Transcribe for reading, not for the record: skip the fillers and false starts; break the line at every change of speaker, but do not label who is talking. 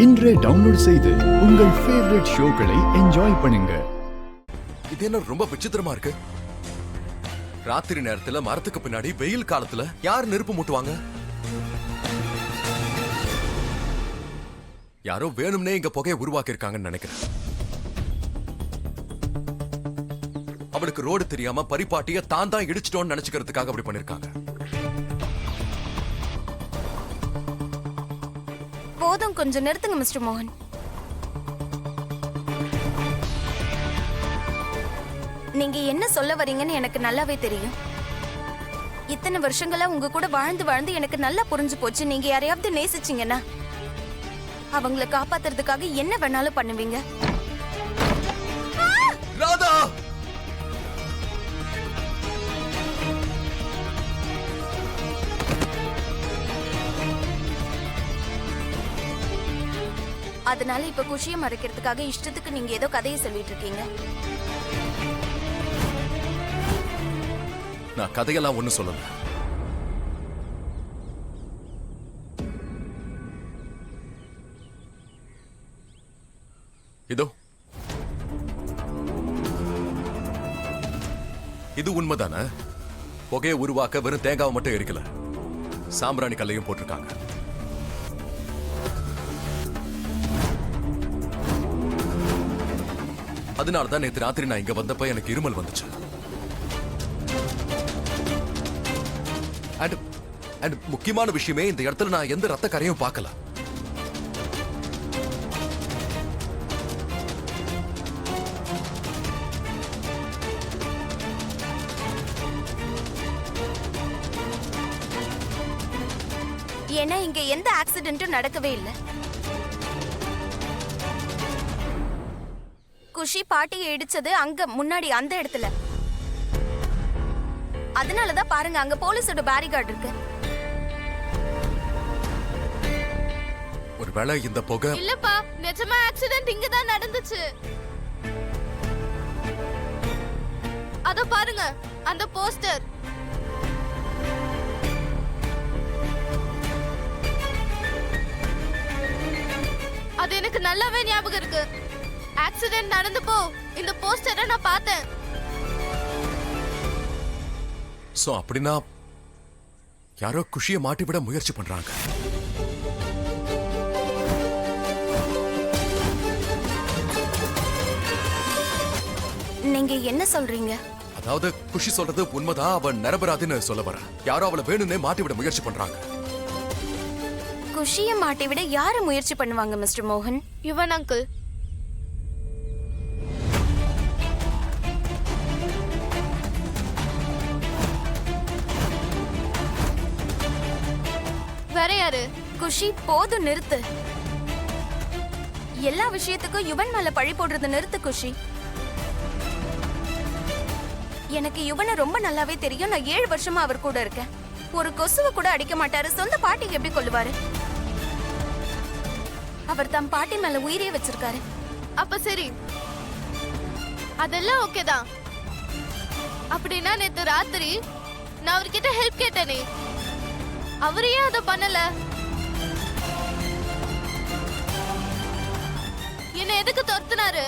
இன்றே டவுன்லோட் செய்து உங்கள் ஃபேவரட் ஷோக்களை என்ஜாய் பண்ணுங்க.
இது என்ன ரொம்ப விசித்திரமா இருக்கு? ராத்திரி நேரத்துல மரத்துக்கு பின்னாடி வெயில் காலத்துல யார் நெருப்பு மூட்டுவாங்க? யாரோ வேணும்னே இங்க புகையை உருவாக்கி இருக்காங்கன்னு நினைக்கிறேன். அவளுக்கு ரோடு தெரியாம பரிபாட்டிய தான் இடிச்சிட்டோன்னு நினைச்சுக்கிறதுக்காக அப்படி பண்ணிருக்காங்க.
போதும், கொஞ்சம் நிறுத்துங்க மிஸ்டர் மோகன். நீங்க என்ன சொல்ல வரீங்கன்னு எனக்கு நல்லாவே தெரியும். இத்தனை வருஷங்களா உங்க கூட வாழ்ந்து வாழ்ந்து எனக்கு நல்லா புரிஞ்சு போச்சு. நீங்க யாரையாவது நேசிச்சீங்கன்னா அவங்கள காப்பாத்துறதுக்காக என்ன வேணாலும் பண்ணுவீங்க.
ராதா,
அதனால இப்ப குஷியை மறைக்கிறதுக்காக இஷ்டத்துக்கு நீங்க ஏதோ கதையை சொல்லிட்டு இருக்கீங்க.
நான் கதையெல்லாம் ஒண்ணு சொல்லல. இதோ இது உண்மைதானே? புகையை உருவாக்க வெறும் தேங்காவை மட்டும் எரிக்கல, சாம்பிராணி கல்லையும் போட்டிருக்காங்க. அதனாலதான் நேற்று ராத்திரி நான் இங்க வந்தப்ப எனக்கு இருமல் வந்துச்சு. முக்கியமான விஷயமே, இந்த இடத்துல நான் எந்த ரத்த கரையும் பார்க்கல.
ஏன்னா இங்க எந்த ஆக்சிடென்ட்டும் நடக்கவே இல்லை. குஷி பாட்டியை இடிச்சது அங்க முன்னாடி அந்த இடத்துல. அதனாலதான் பாருங்க, அங்க போலீஸோட பேரிகார்டு இருக்கு.
ஒருவேளை இந்த புகை
இல்லப்பா, நிஜமா ஆக்சிடென்ட் இங்க தான் நடந்துச்சு. அத பாருங்க, அந்த போஸ்டர். அது எனக்கு நல்லாவே ஞாபகம் இருக்கு. ஆக்சிடென்ட் நடந்தப்போ இந்த போஸ்டரை நான் பார்த்தேன்.
சோ அப்படின்னா யாரோ குஷியை மாட்டிவிட முயற்சி பண்றாங்க.
நீங்க என்ன சொல்றீங்க?
அதாவது குஷி சொல்றது உண்மைதான், அவன் நிரபராதின்னு சொல்ல வர. யாரோ அவளை வேணும்னே மாட்டிவிட முயற்சி பண்றாங்க.
குஷியை மாட்டிவிட யாரு முயற்சி பண்ணுவாங்க மிஸ்டர் மோகன்? யுவன் அங்கிள். வேற யாரு? குஷி, போதும், நிறுத்து. எல்லா விஷயத்துக்கும் யுவன் மேல பழி போடுறது நிறுத்து குஷி. எனக்கு யுவனை ரொம்ப நல்லாவே தெரியும். நான் 7 வருஷமா அவர் கூட இருக்கேன். ஒரு கொசுவை கூட அடிக்க மாட்டாரு. சொந்த பாட்டிக்கு எப்படி கொள்ளுவாரு? அவர் தம் பாட்டி மேல உயிரே வச்சிருக்காரு. அப்ப சரி, அதெல்லாம் ஓகே தான். அப்படின்னா நேத்து ராத்திரி நான் அவர்கிட்ட ஹெல்ப் கேட்டேனே, அவரே அதை பண்ணல. என்ன எதுக்கு துரத்துனாரு?